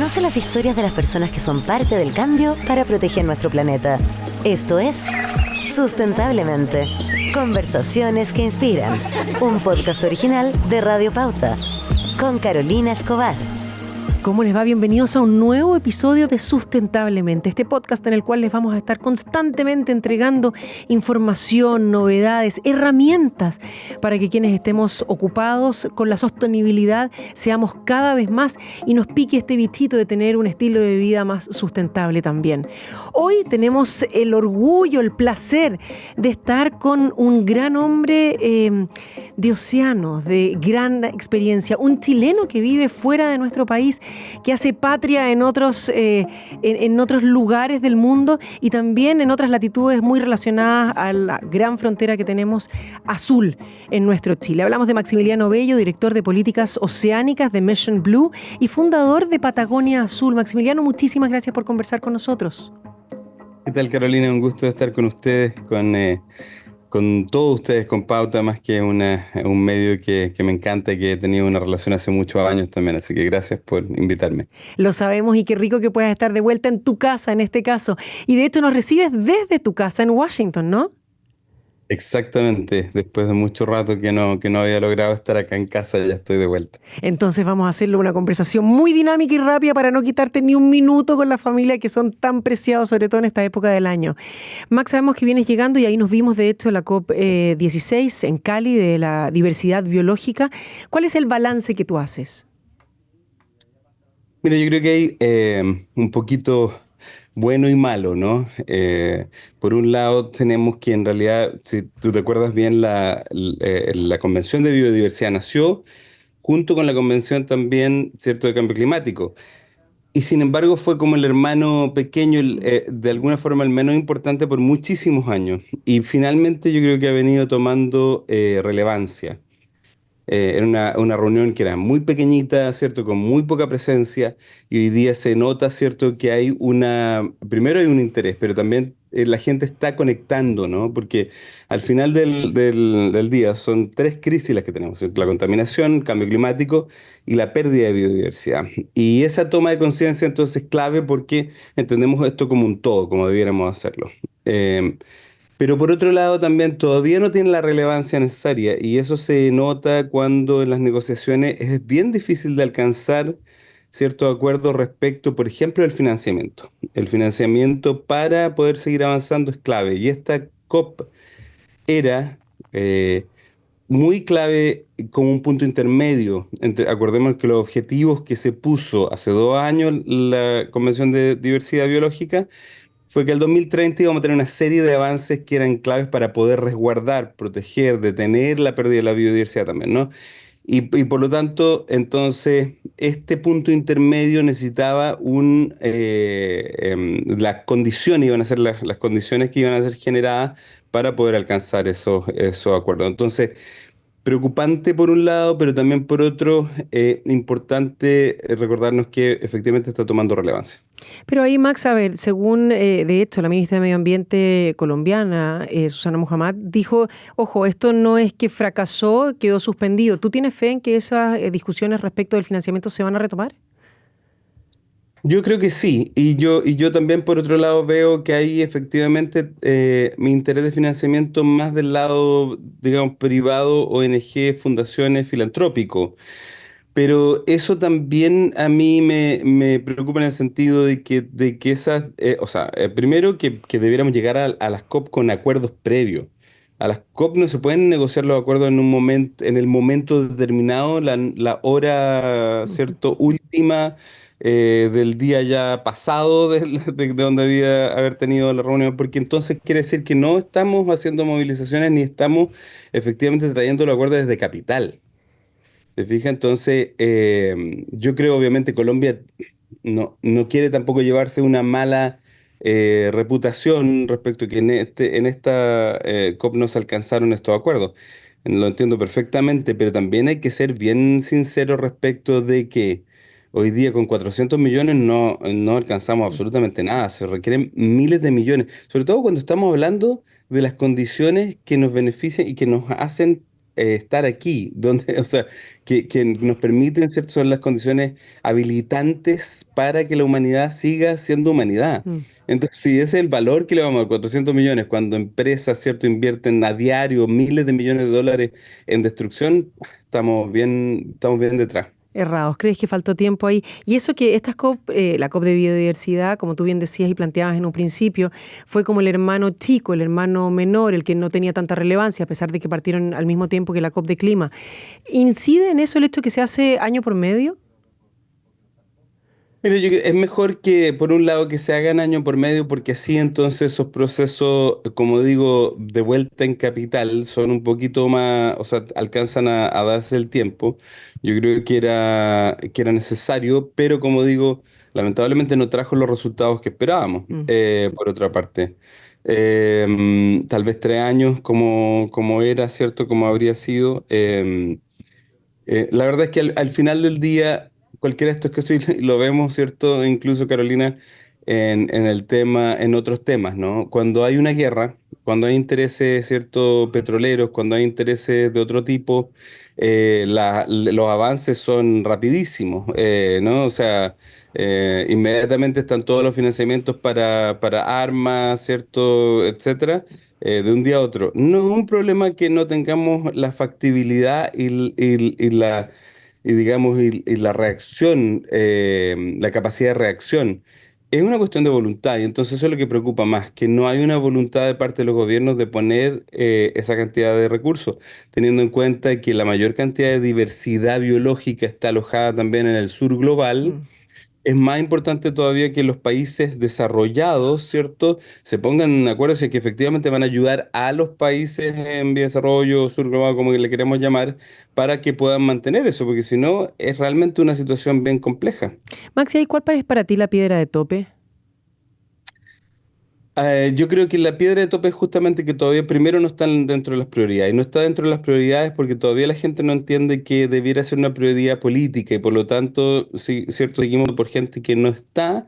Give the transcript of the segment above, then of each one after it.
Conoce las historias de las personas que son parte del cambio para proteger nuestro planeta. Esto es Sustentablemente. Conversaciones que inspiran. Un podcast original de Radio Pauta. Con Carolina Escobar. ¿Cómo les va? Bienvenidos a un nuevo episodio de Sustentablemente, este podcast en el cual les vamos a estar constantemente entregando información, novedades, herramientas para que quienes estemos ocupados con la sostenibilidad seamos cada vez más y nos pique este bichito de tener un estilo de vida más sustentable también. Hoy tenemos el orgullo, el placer de estar con un gran hombre de océanos, de gran experiencia, un chileno que vive fuera de nuestro país, que hace patria en otros lugares del mundo y también en otras latitudes muy relacionadas a la gran frontera que tenemos azul en nuestro Chile. Hablamos de Maximiliano Bello, director de políticas oceánicas de Mission Blue y fundador de Patagonia Azul. Maximiliano, muchísimas gracias por conversar con nosotros. ¿Qué tal, Carolina? Un gusto estar con ustedes, con todos ustedes, con Pauta, más que un medio que me encanta y que he tenido una relación hace muchos años también, así que gracias por invitarme. Lo sabemos y qué rico que puedas estar de vuelta en tu casa en este caso. Y de hecho nos recibes desde tu casa en Washington, ¿no? Exactamente, después de mucho rato que no había logrado estar acá en casa, ya estoy de vuelta. Entonces vamos a hacerle una conversación muy dinámica y rápida para no quitarte ni un minuto con la familia que son tan preciados, sobre todo en esta época del año. Max, sabemos que vienes llegando y ahí nos vimos de hecho en la COP16 en Cali de la diversidad biológica. ¿Cuál es el balance que tú haces? Mira, yo creo que hay un poquito bueno y malo, ¿no? Por un lado tenemos que en realidad, si tú te acuerdas bien, la Convención de Biodiversidad nació junto con la Convención también, ¿cierto?, de Cambio Climático. Y sin embargo fue como el hermano pequeño, de alguna forma el menos importante por muchísimos años. Y finalmente yo creo que ha venido tomando relevancia. Era una reunión que era muy pequeñita, ¿cierto? Con muy poca presencia, y hoy día se nota, ¿cierto? Que hay primero hay un interés, pero también la gente está conectando, ¿no? Porque al final del día son tres crisis las que tenemos, ¿cierto? La contaminación, el cambio climático y la pérdida de biodiversidad. Y esa toma de conciencia entonces es clave porque entendemos esto como un todo, como debiéramos hacerlo. Pero por otro lado también todavía no tiene la relevancia necesaria y eso se nota cuando en las negociaciones es bien difícil de alcanzar ciertos acuerdos respecto, por ejemplo, del financiamiento. El financiamiento para poder seguir avanzando es clave y esta COP era muy clave como un punto intermedio. Acordemos que los objetivos que se puso hace 2 años la Convención de Diversidad Biológica fue que al 2030 íbamos a tener una serie de avances que eran claves para poder resguardar, proteger, detener la pérdida de la biodiversidad también, ¿no? Y por lo tanto, entonces, este punto intermedio necesitaba las condiciones, iban a ser las condiciones que iban a ser generadas para poder alcanzar esos acuerdos. Entonces, preocupante por un lado, pero también por otro, importante recordarnos que efectivamente está tomando relevancia. Pero ahí, Max, a ver, según de hecho la ministra de Medio Ambiente colombiana, Susana Muhammad, dijo, ojo, esto no es que fracasó, quedó suspendido. ¿Tú tienes fe en que esas discusiones respecto del financiamiento se van a retomar? Yo creo que sí, y yo también por otro lado veo que hay efectivamente mi interés de financiamiento más del lado, digamos, privado, ONG, fundaciones, filantrópico. Pero eso también a mí me preocupa en el sentido de que esas, o sea, primero que debiéramos llegar a las COP con acuerdos previos. A las COP no se pueden negociar los acuerdos en el momento determinado, la hora, ¿cierto?, última del día ya pasado de donde debía haber tenido la reunión, porque entonces quiere decir que no estamos haciendo movilizaciones ni estamos efectivamente trayendo los acuerdos desde capital. ¿Te fijas? Entonces, yo creo obviamente Colombia no quiere tampoco llevarse una mala reputación respecto a que en esta COP no se alcanzaron estos acuerdos. Lo entiendo perfectamente, pero también hay que ser bien sincero respecto de que hoy día con 400 millones no alcanzamos absolutamente nada. Se requieren miles de millones, sobre todo cuando estamos hablando de las condiciones que nos benefician y que nos hacen estar aquí, donde, o sea, que nos permiten, ¿cierto? Son las condiciones habilitantes para que la humanidad siga siendo humanidad. Mm. Entonces, si ese es el valor que le vamos a dar, 400 millones, cuando empresas, ¿cierto?, invierten a diario miles de millones de dólares en destrucción, estamos bien detrás. Errados. ¿Crees que faltó tiempo ahí? Y eso que estas COP, la COP de biodiversidad, como tú bien decías y planteabas en un principio, fue como el hermano chico, el hermano menor, el que no tenía tanta relevancia, a pesar de que partieron al mismo tiempo que la COP de clima. ¿Incide en eso el hecho que se hace año por medio? Mira, es mejor que, por un lado, que se hagan año por medio, porque así entonces esos procesos, como digo, de vuelta en capital, son un poquito más, o sea, alcanzan a darse el tiempo. Yo creo que era necesario, pero como digo, lamentablemente no trajo los resultados que esperábamos, Mm. por otra parte. Tal vez 3 años, como era, ¿cierto? Como habría sido. La verdad es que al final del día, cualquiera de estos casos, y lo vemos, ¿cierto? Incluso, Carolina, en el tema, en otros temas, ¿no? Cuando hay una guerra, cuando hay intereses, ¿cierto? Petroleros, cuando hay intereses de otro tipo, los avances son rapidísimos, ¿no? O sea, inmediatamente están todos los financiamientos para armas, ¿cierto? Etcétera, de un día a otro. No es un problema que no tengamos la factibilidad y la reacción, la capacidad de reacción. Es una cuestión de voluntad y entonces eso es lo que preocupa más, que no hay una voluntad de parte de los gobiernos de poner esa cantidad de recursos, teniendo en cuenta que la mayor cantidad de diversidad biológica está alojada también en el sur global. Mm. Es más importante todavía que los países desarrollados, ¿cierto?, se pongan de acuerdo si es que efectivamente van a ayudar a los países en vía de desarrollo, sur global, como le queremos llamar, para que puedan mantener eso, porque si no, es realmente una situación bien compleja. Maxi, ¿y cuál es para ti la piedra de tope? Yo creo que la piedra de tope es justamente que todavía primero no están dentro de las prioridades. Y no está dentro de las prioridades porque todavía la gente no entiende que debiera ser una prioridad política y por lo tanto, sí, cierto, seguimos por gente que no está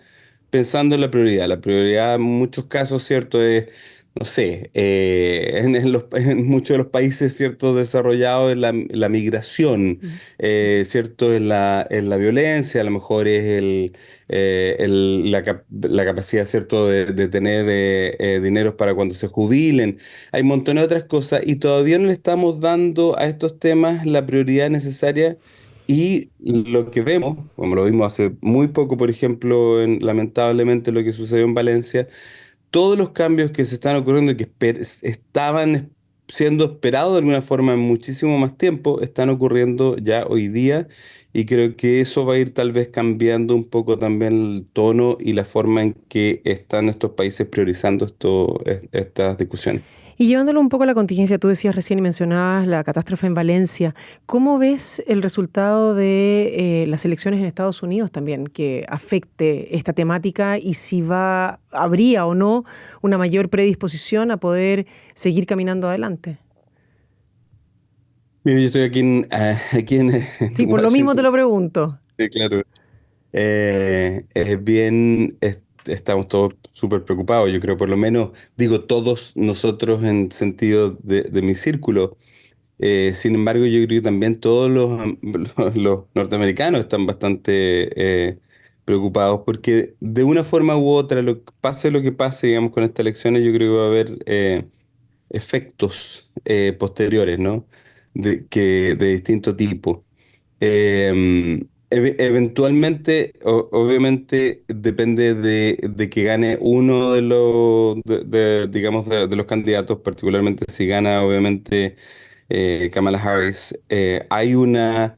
pensando en la prioridad. La prioridad en muchos casos, cierto, es, no sé, en muchos de los países, cierto, desarrollados es la migración, Mm. cierto, es la violencia, a lo mejor es la capacidad, ¿cierto?, de tener dineros para cuando se jubilen. Hay un montón de otras cosas y todavía no le estamos dando a estos temas la prioridad necesaria. Y lo que vemos, como lo vimos hace muy poco, por ejemplo, lamentablemente lo que sucedió en Valencia, todos los cambios que se están ocurriendo y que estaban siendo esperados de alguna forma en muchísimo más tiempo, están ocurriendo ya hoy día y creo que eso va a ir tal vez cambiando un poco también el tono y la forma en que están estos países priorizando estas discusiones. Y llevándolo un poco a la contingencia, tú decías recién y mencionabas la catástrofe en Valencia. ¿Cómo ves el resultado de las elecciones en Estados Unidos también que afecte esta temática y si habría o no una mayor predisposición a poder seguir caminando adelante? Mira, yo estoy aquí en Sí, por lo mismo te Washington. lo pregunto. Sí, claro. Estamos todos súper preocupados, yo creo, por lo menos, digo, todos nosotros en sentido de mi círculo. Sin embargo, yo creo que también todos los norteamericanos están bastante preocupados porque de una forma u otra, lo que pase, digamos, con estas elecciones, yo creo que va a haber efectos posteriores, ¿no? De distinto tipo. Eventualmente, obviamente, depende de que gane uno digamos, de los candidatos, particularmente si gana, obviamente, Kamala Harris. Hay una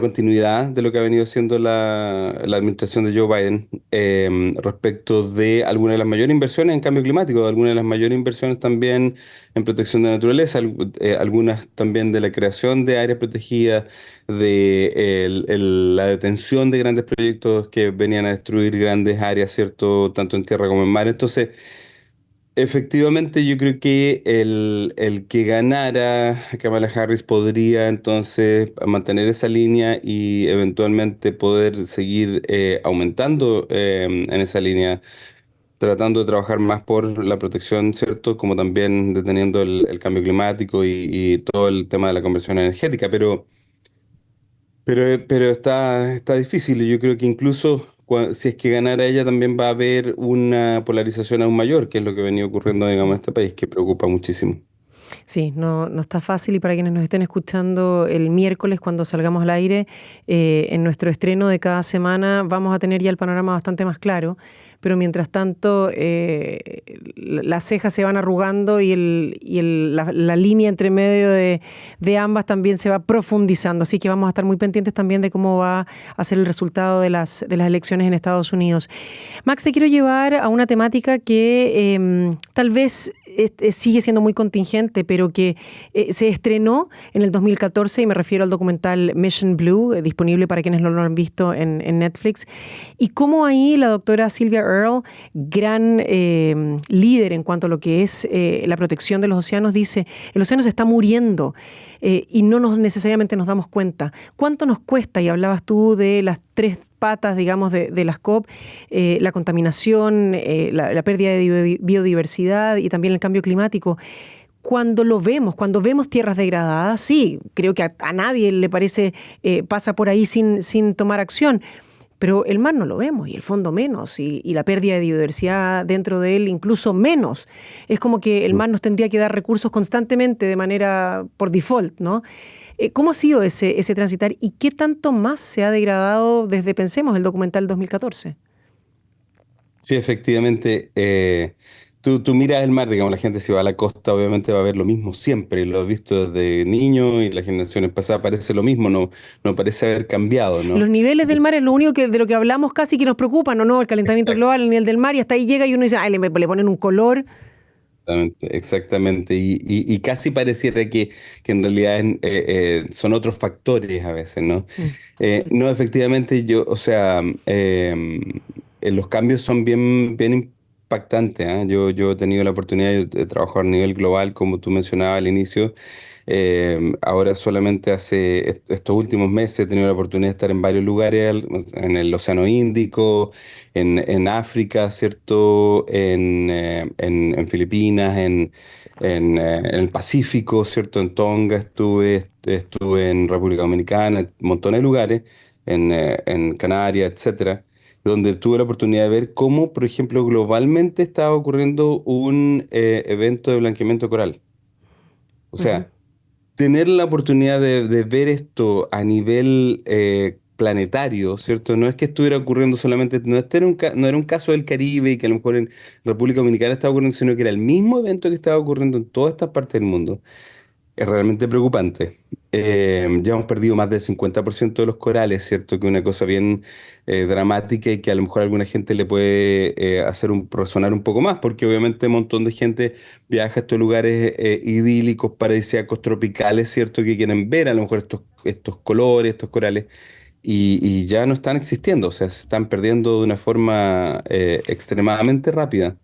continuidad de lo que ha venido siendo la administración de Joe Biden respecto de algunas de las mayores inversiones en cambio climático, algunas de las mayores inversiones también en protección de la naturaleza, algunas también de la creación de áreas protegidas, de la detención de grandes proyectos que venían a destruir grandes áreas, ¿cierto? Tanto en tierra como en mar. Entonces, efectivamente, yo creo que el que ganara Kamala Harris podría entonces mantener esa línea y eventualmente poder seguir aumentando en esa línea. tratando de trabajar más por la protección, ¿cierto? Como también deteniendo el cambio climático y todo el tema de la conversión energética, pero está difícil y yo creo que incluso si es que ganara ella también va a haber una polarización aún mayor, que es lo que ha venido ocurriendo, digamos, en este país, que preocupa muchísimo. Sí, no está fácil y para quienes nos estén escuchando el miércoles cuando salgamos al aire, en nuestro estreno de cada semana vamos a tener ya el panorama bastante más claro, pero mientras tanto las cejas se van arrugando y la línea entre medio de ambas también se va profundizando, así que vamos a estar muy pendientes también de cómo va a ser el resultado de las elecciones en Estados Unidos. Max, te quiero llevar a una temática que tal vez sigue siendo muy contingente, pero que se estrenó en el 2014 y me refiero al documental Mission Blue, disponible para quienes no lo han visto en Netflix, y cómo ahí la doctora Sylvia Earle, gran líder en cuanto a lo que es la protección de los océanos, dice, el océano se está muriendo y no necesariamente nos damos cuenta. ¿Cuánto nos cuesta? Y hablabas tú de las tres patas, digamos, de las COP, la contaminación, la pérdida de biodiversidad y también el cambio climático. Cuando vemos tierras degradadas, sí, creo que a nadie le parece, pasa por ahí sin tomar acción, pero el mar no lo vemos y el fondo menos y la pérdida de biodiversidad dentro de él incluso menos. Es como que el mar nos tendría que dar recursos constantemente de manera por default, ¿no? ¿Cómo ha sido ese transitar y qué tanto más se ha degradado desde, pensemos, el documental 2014? Sí, efectivamente. Tú miras el mar, digamos, la gente si va a la costa obviamente va a ver lo mismo siempre, lo has visto desde niño y las generaciones pasadas parece lo mismo, no parece haber cambiado, ¿no? Los niveles del mar es lo único de lo que hablamos casi que nos preocupa, ¿no? El calentamiento Exacto. global, el nivel del mar, y hasta ahí llega y uno dice, ay, le ponen un color. Exactamente. Y casi pareciera que en realidad son otros factores a veces, ¿no? Mm. No, efectivamente, o sea, los cambios son bien impactantes, ¿ah? Yo he tenido la oportunidad de trabajar a nivel global, como tú mencionabas al inicio. Ahora solamente hace estos últimos meses he tenido la oportunidad de estar en varios lugares, en el Océano Índico, en África, ¿cierto? En Filipinas, en el Pacífico, ¿cierto? En Tonga estuve en República Dominicana, en un montón de lugares, en Canarias, etcétera, donde tuve la oportunidad de ver cómo, por ejemplo, globalmente estaba ocurriendo un evento de blanqueamiento coral. O Ujú. sea, tener la oportunidad de ver esto a nivel planetario, ¿cierto? No es que estuviera ocurriendo solamente, no era un caso del Caribe y que a lo mejor en República Dominicana estaba ocurriendo, sino que era el mismo evento que estaba ocurriendo en todas estas partes del mundo. Es realmente preocupante. Ya hemos perdido más del 50% de los corales, ¿cierto? Que es una cosa bien dramática y que a lo mejor a alguna gente le puede hacer resonar un poco más, porque obviamente un montón de gente viaja a estos lugares idílicos, paradisíacos, tropicales, ¿cierto? Que quieren ver a lo mejor estos colores, estos corales, y ya no están existiendo, o sea, se están perdiendo de una forma extremadamente rápida.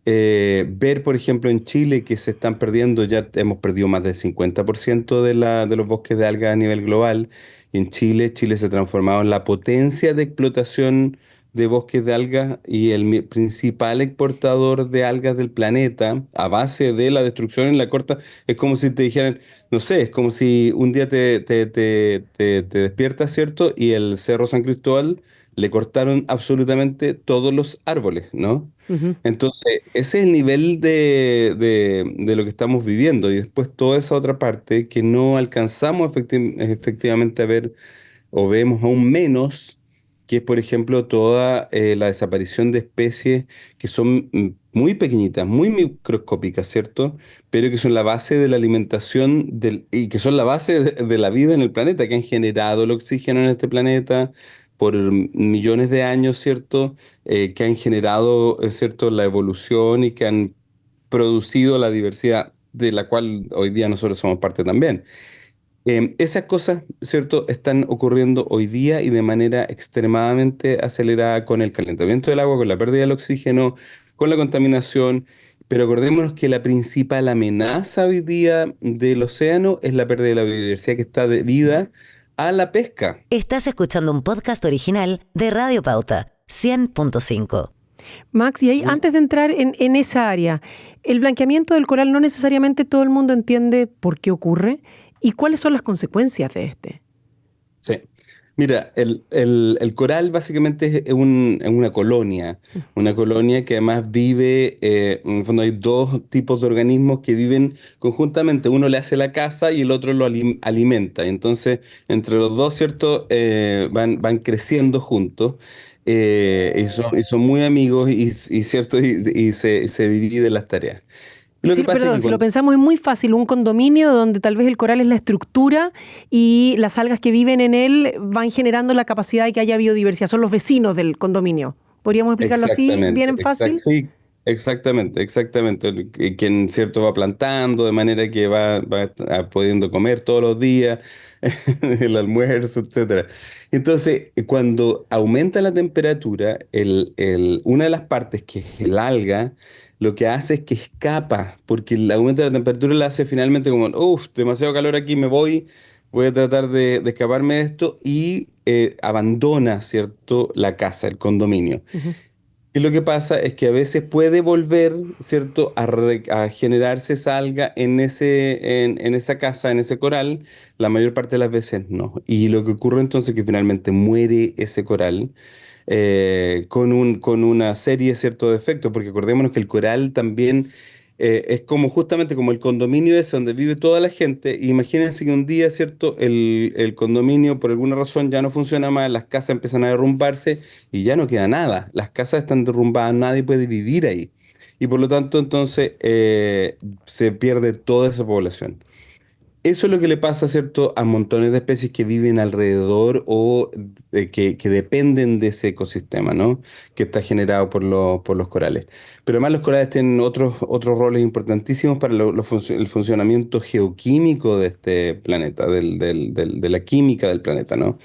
Ver, por ejemplo, en Chile que se están perdiendo, ya hemos perdido más del 50% de los bosques de algas a nivel global. Y en Chile se ha transformado en la potencia de explotación de bosques de algas y el principal exportador de algas del planeta a base de la destrucción en la corta. Es como si te dijeran, no sé, es como si un día te despiertas, ¿cierto? Y el Cerro San Cristóbal le cortaron absolutamente todos los árboles, ¿no? Ujú. Entonces, ese es el nivel de lo que estamos viviendo y después toda esa otra parte que no alcanzamos efectivamente a ver o vemos aún menos, que es, por ejemplo, toda la desaparición de especies que son muy pequeñitas, muy microscópicas, ¿cierto? Pero que son la base de la alimentación y que son la base de la vida en el planeta, que han generado el oxígeno en este planeta por millones de años, ¿cierto? Que han generado, ¿cierto?, la evolución y que han producido la diversidad de la cual hoy día nosotros somos parte también. Esas cosas, ¿cierto?, están ocurriendo hoy día y de manera extremadamente acelerada con el calentamiento del agua, con la pérdida del oxígeno, con la contaminación. Pero acordémonos que la principal amenaza hoy día del océano es la pérdida de la biodiversidad que está debida a la pesca. Estás escuchando un podcast original de Radio Pauta, 100.5. Max, y ahí, Bueno, antes de entrar en esa área, el blanqueamiento del coral no necesariamente todo el mundo entiende por qué ocurre y cuáles son las consecuencias de este. sí. Mira, el coral básicamente es es una colonia que además vive, en el fondo hay dos tipos de organismos que viven conjuntamente, uno le hace la caza y el otro lo alimenta. Entonces, entre los dos, ¿cierto? Van creciendo juntos, y son muy amigos ¿cierto? Se dividen las tareas. Y lo Sí, que pasa es perdón, que si lo cuando... pensamos es muy fácil, un condominio donde tal vez el coral es la estructura y las algas que viven en él van generando la capacidad de que haya biodiversidad, son los vecinos del condominio. ¿Podríamos explicarlo así, bien Exactamente, en fácil? sí, exactamente. Quien cierto va plantando de manera que pudiendo comer todos los días, el almuerzo, etcétera. Entonces, cuando aumenta la temperatura, una de las partes que es el alga, lo que hace es que escapa, porque el aumento de la temperatura la hace finalmente como, uff, demasiado calor aquí, voy a tratar de escaparme de esto y abandona, ¿cierto?, la casa, el condominio. Ujú. Y lo que pasa es que a veces puede volver, ¿cierto?, a generarse esa alga en esa casa, en ese coral, la mayor parte de las veces no. Y lo que ocurre entonces es que finalmente muere ese coral con una serie, ¿cierto?, de efectos, porque acordémonos que el coral también es como justamente como el condominio ese donde vive toda la gente. Imagínense que un día, ¿cierto?, el condominio por alguna razón ya no funciona más, las casas empiezan a derrumbarse y ya no queda nada. Las casas están derrumbadas, nadie puede vivir ahí. Y por lo tanto, entonces, se pierde toda esa población. Eso es lo que le pasa, ¿cierto?, a montones de especies que viven alrededor o que dependen de ese ecosistema, ¿no? Que está generado por los corales. Pero además los corales tienen otros roles importantísimos para el funcionamiento geoquímico de este planeta, de la química del planeta, ¿no?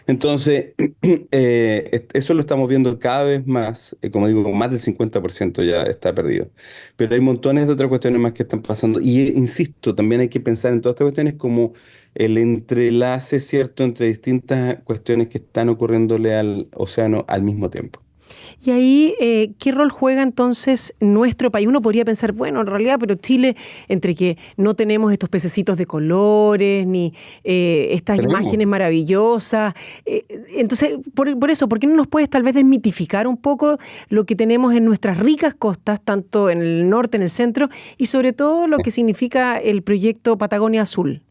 Entonces, eso lo estamos viendo cada vez más, como digo, con más del 50% ya está perdido. Pero hay montones de otras cuestiones más que están pasando. Y insisto, también hay que pensar en todas estas cuestiones como el entrelace, ¿cierto?, entre distintas cuestiones que están ocurriéndole al océano al mismo tiempo. Y ahí, ¿qué rol juega entonces nuestro país? Uno podría pensar, bueno, en realidad, pero Chile, entre que no tenemos estos pececitos de colores, ni estas Tenemos. imágenes maravillosas, entonces, por eso, ¿por qué no nos puedes tal vez desmitificar un poco lo que tenemos en nuestras ricas costas, tanto en el norte, en el centro, y sobre todo lo que significa el proyecto Patagonia Azul?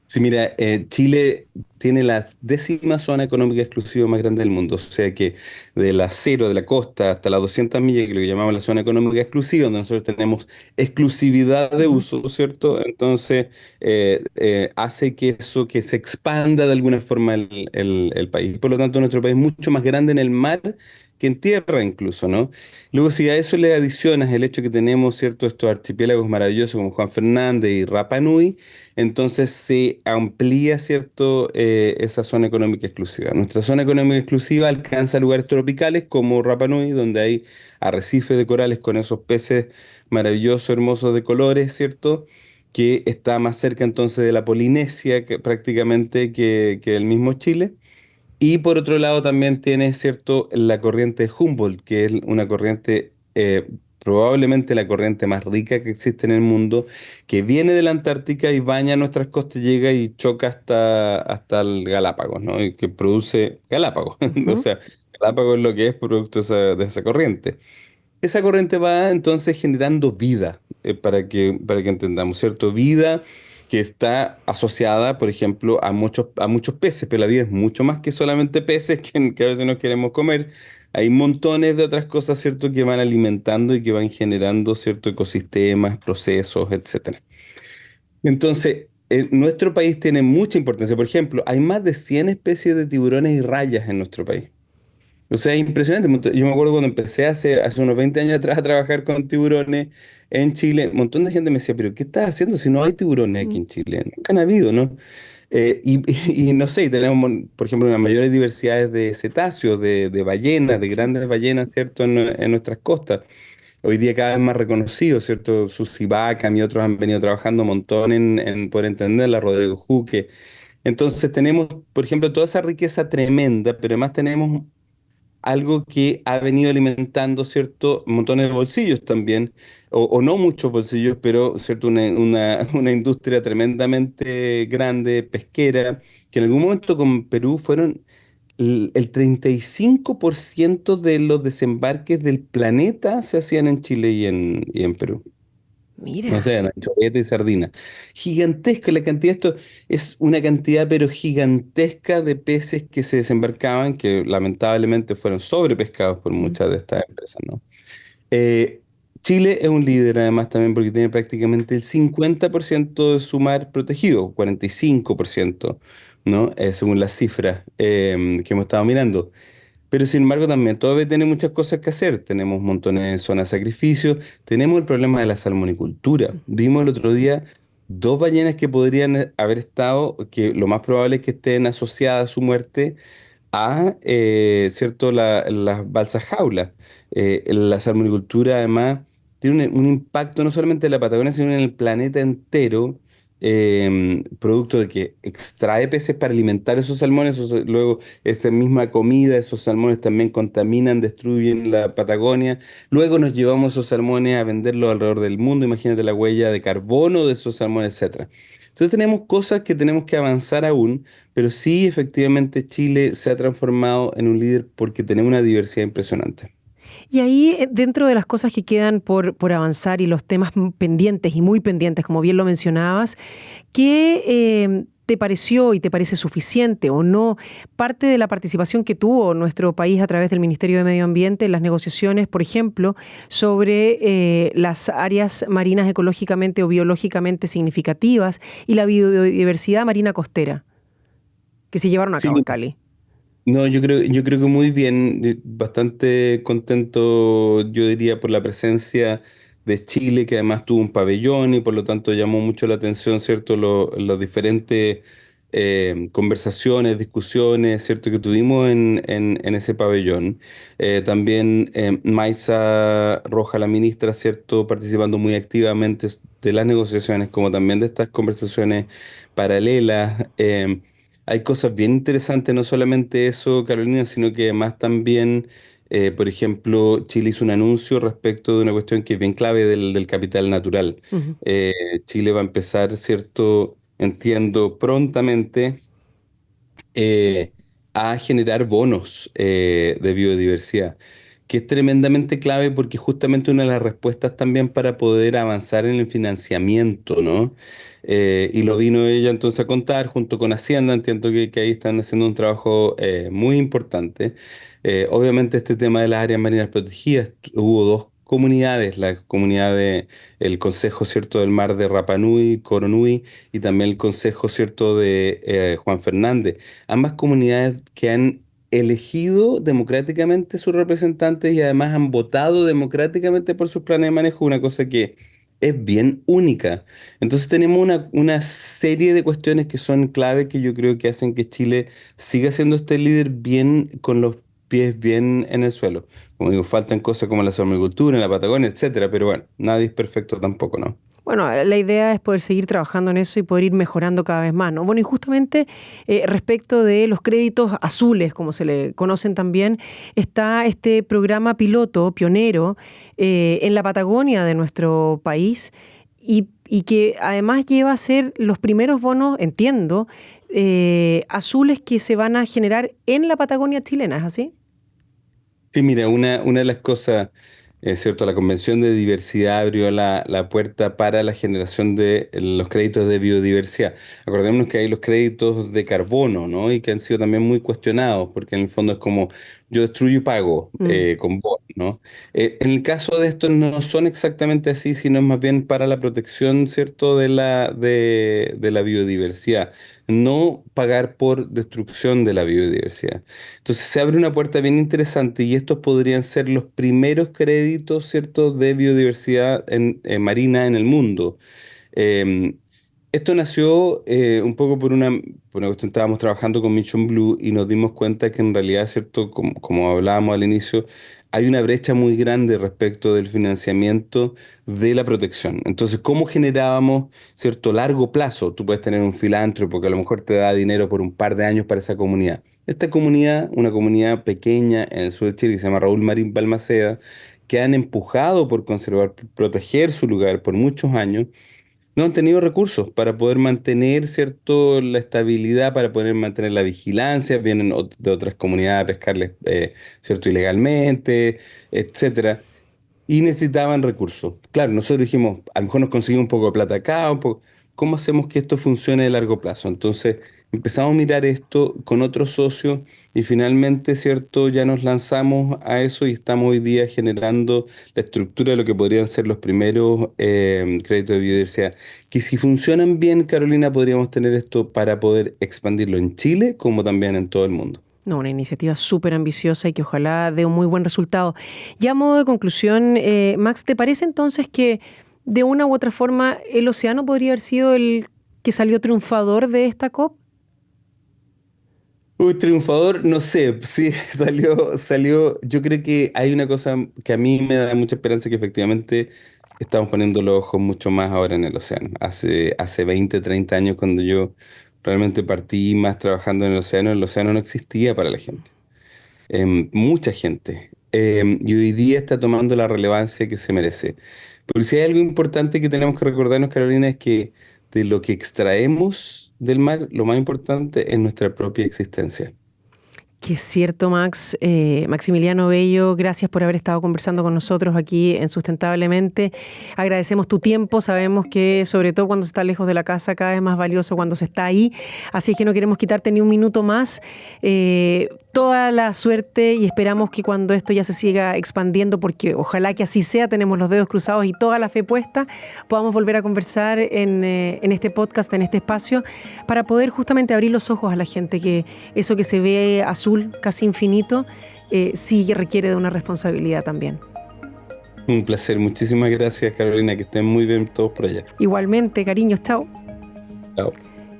Sí, mira, Chile tiene la 10ª zona económica exclusiva más grande del mundo, o sea que de la cero, de la costa hasta las 200 millas, que es lo que llamamos la zona económica exclusiva, donde nosotros tenemos exclusividad de Ujú. uso, ¿cierto? Entonces, hace que eso, que se expanda de alguna forma el país. Por lo tanto, nuestro país es mucho más grande en el mar que en tierra incluso, ¿no? Luego, si a eso le adicionas el hecho que tenemos, ¿cierto?, estos archipiélagos maravillosos como Juan Fernández y Rapa Nui, entonces se amplía, ¿cierto?, esa zona económica exclusiva. Nuestra zona económica exclusiva alcanza lugares tropicales como Rapa Nui, donde hay arrecifes de corales con esos peces maravillosos, hermosos de colores, ¿cierto?, que está más cerca entonces de la Polinesia prácticamente que el mismo Chile. Y por otro lado también tiene, ¿cierto?, la corriente Humboldt, que es una corriente, probablemente la corriente más rica que existe en el mundo, que viene de la Antártica y baña nuestras costas, llega y choca hasta el Galápagos, ¿no? Y que produce Galápagos. O Ujú. sea, Galápagos es lo que es producto de esa corriente. Esa corriente va entonces generando vida, para que entendamos, ¿cierto? Vida que está asociada, por ejemplo, a muchos peces, pero la vida es mucho más que solamente peces que a veces nos queremos comer. Hay montones de otras cosas, ¿cierto?, que van alimentando y que van generando, ¿cierto?, ecosistemas, procesos, etcétera. Entonces, nuestro país tiene mucha importancia. Por ejemplo, hay más de 100 especies de tiburones y rayas en nuestro país. O sea, es impresionante. Yo me acuerdo cuando empecé hace unos 20 años atrás a trabajar con tiburones en Chile, un montón de gente me decía, pero ¿qué estás haciendo si no hay tiburones aquí Mm. en Chile? Nunca han habido, ¿no? Y no sé, tenemos, por ejemplo, una mayores diversidades de cetáceos, de ballenas, de Sí. grandes ballenas, ¿cierto?, en nuestras costas. Hoy día cada vez más reconocidos, ¿cierto? Susi Bacam y otros han venido trabajando un montón en poder entenderla, Rodrigo Juque. Entonces tenemos, por ejemplo, toda esa riqueza tremenda, pero además tenemos algo que ha venido alimentando, ¿cierto?, montones de bolsillos también, o no muchos bolsillos, pero, ¿cierto?, una industria tremendamente grande, pesquera, que en algún momento con Perú fueron el 35% de los desembarques del planeta se hacían en Chile y en Perú. O Mira. sea, en anchoveta y sardina. Gigantesca la cantidad, esto es una cantidad pero gigantesca de peces que se desembarcaban, que lamentablemente fueron sobrepescados por Mm. muchas de estas empresas, ¿no? Eh, Chile es un líder además también porque tiene prácticamente el 50% de su mar protegido, 45%, ¿no? Según las cifras que hemos estado mirando. Pero sin embargo también todavía tiene muchas cosas que hacer. Tenemos montones de zonas de sacrificio, tenemos el problema de la salmonicultura. Vimos el otro día dos ballenas que podrían haber estado, que lo más probable es que estén asociadas a su muerte a ¿cierto? Las balsas jaulas. La salmonicultura además tiene un impacto no solamente en la Patagonia, sino en el planeta entero, producto de que extrae peces para alimentar esos salmones, luego esa misma comida, esos salmones también contaminan, destruyen la Patagonia, luego nos llevamos esos salmones a venderlos alrededor del mundo, imagínate la huella de carbono de esos salmones, etcétera. Entonces tenemos cosas que tenemos que avanzar aún, pero sí, efectivamente, Chile se ha transformado en un líder porque tenemos una diversidad impresionante. Y ahí, dentro de las cosas que quedan por avanzar y los temas pendientes y muy pendientes, como bien lo mencionabas, ¿qué te pareció y te parece suficiente o no parte de la participación que tuvo nuestro país a través del Ministerio de Medio Ambiente en las negociaciones, por ejemplo, sobre las áreas marinas ecológicamente o biológicamente significativas y la biodiversidad marina costera que se llevaron a Sí, cabo en Cali? no, yo creo que muy bien, bastante contento, yo diría, por la presencia de Chile, que además tuvo un pabellón y por lo tanto llamó mucho la atención, ¿cierto? Las diferentes conversaciones, discusiones, ¿cierto? Que tuvimos en ese pabellón. También Maisa Roja, la ministra, ¿cierto? Participando muy activamente de las negociaciones, como también de estas conversaciones paralelas. Hay cosas bien interesantes, no solamente eso, Carolina, sino que además también, por ejemplo, Chile hizo un anuncio respecto de una cuestión que es bien clave del capital natural. Ujú. Eh, Chile va a empezar, ¿cierto? Entiendo, prontamente eh, a generar bonos de biodiversidad, que es tremendamente clave porque justamente una de las respuestas también para poder avanzar en el financiamiento, ¿no? Y lo vino ella entonces a contar junto con Hacienda, entiendo que ahí están haciendo un trabajo muy importante. Obviamente este tema de las áreas marinas protegidas, hubo dos comunidades, la comunidad de el Consejo, ¿cierto?, del Mar de Rapa Nui, Coronui, y también el Consejo, ¿cierto?, de Juan Fernández. Ambas comunidades que han elegido democráticamente sus representantes y además han votado democráticamente por sus planes de manejo, una cosa que es bien única. Entonces tenemos una serie de cuestiones que son clave que yo creo que hacen que Chile siga siendo este líder bien con los pies bien en el suelo. Como digo, faltan cosas como la salmocultura en la Patagonia, etcétera, pero bueno, nadie es perfecto tampoco, ¿no? Bueno, la idea es poder seguir trabajando en eso y poder ir mejorando cada vez más, ¿no? Bueno, y justamente respecto de los créditos azules, como se le conocen también, está este programa piloto, pionero, en la Patagonia de nuestro país y que además lleva a ser los primeros bonos, entiendo, azules que se van a generar en la Patagonia chilena, ¿es así? Sí, mira, una de las cosas, es cierto, la Convención de Diversidad abrió la puerta para la generación de los créditos de biodiversidad. Acordémonos que hay los créditos de carbono, ¿no? Y que han sido también muy cuestionados, porque en el fondo es como yo destruyo y pago Mm. con vos, ¿no? En el caso de estos no son exactamente así, sino es más bien para la protección, ¿cierto?, de la biodiversidad, no pagar por destrucción de la biodiversidad. Entonces se abre una puerta bien interesante y estos podrían ser los primeros créditos, ¿cierto?, de biodiversidad marina en el mundo. Eh, Esto nació un poco por una cuestión. Estábamos trabajando con Mission Blue y nos dimos cuenta que en realidad, ¿cierto? Como hablábamos al inicio, hay una brecha muy grande respecto del financiamiento de la protección. Entonces, ¿cómo generábamos, cierto, largo plazo? Tú puedes tener un filántropo que a lo mejor te da dinero por un par de años para esa comunidad. Esta comunidad, una comunidad pequeña en el sur de Chile que se llama Raúl Marín Balmaceda, que han empujado por conservar, proteger su lugar por muchos años, no han tenido recursos para poder mantener, ¿cierto?, la estabilidad, para poder mantener la vigilancia. Vienen de otras comunidades a pescarles, ¿cierto?, ilegalmente, etcétera. Y necesitaban recursos. Claro, nosotros dijimos, a lo mejor nos conseguimos un poco de plata acá, un poco. ¿Cómo hacemos que esto funcione a largo plazo? Entonces empezamos a mirar esto con otros socios y finalmente, ¿cierto? Ya nos lanzamos a eso y estamos hoy día generando la estructura de lo que podrían ser los primeros créditos de biodiversidad. Que si funcionan bien, Carolina, podríamos tener esto para poder expandirlo en Chile como también en todo el mundo. No, una iniciativa súper ambiciosa y que ojalá dé un muy buen resultado. Ya a modo de conclusión, Max, ¿te parece entonces que de una u otra forma el océano podría haber sido el que salió triunfador de esta COP? Uy, triunfador, no sé, sí, salió. Yo creo que hay una cosa que a mí me da mucha esperanza, que efectivamente estamos poniendo los ojos mucho más ahora en el océano. Hace 20, 30 años, cuando yo realmente partí más trabajando en el océano no existía para la gente, mucha gente. Y hoy día está tomando la relevancia que se merece. Pero si hay algo importante que tenemos que recordarnos, Carolina, es que de lo que extraemos del mar, lo más importante es nuestra propia existencia. Que es cierto, Max. Maximiliano Bello, gracias por haber estado conversando con nosotros aquí en Sustentablemente. Agradecemos tu tiempo. Sabemos que, sobre todo cuando se está lejos de la casa, cada vez más valioso cuando se está ahí. Así es que no queremos quitarte ni un minuto más. Toda la suerte y esperamos que cuando esto ya se siga expandiendo, porque ojalá que así sea, tenemos los dedos cruzados y toda la fe puesta, podamos volver a conversar en este podcast, en este espacio, para poder justamente abrir los ojos a la gente, que eso que se ve azul, casi infinito, sí requiere de una responsabilidad también. Un placer. Muchísimas gracias, Carolina. Que estén muy bien todos por allá. Igualmente, cariños. Chao. Chao.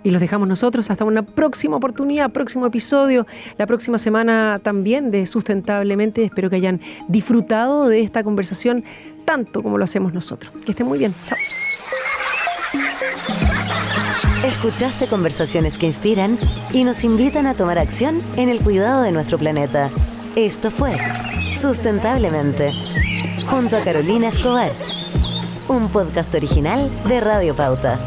Y los dejamos nosotros hasta una próxima oportunidad, próximo episodio, la próxima semana también de Sustentablemente. Espero que hayan disfrutado de esta conversación tanto como lo hacemos nosotros. Que estén muy bien. Chao. Escuchaste conversaciones que inspiran y nos invitan a tomar acción en el cuidado de nuestro planeta. Esto fue Sustentablemente, junto a Carolina Escobar, un podcast original de Radio Pauta.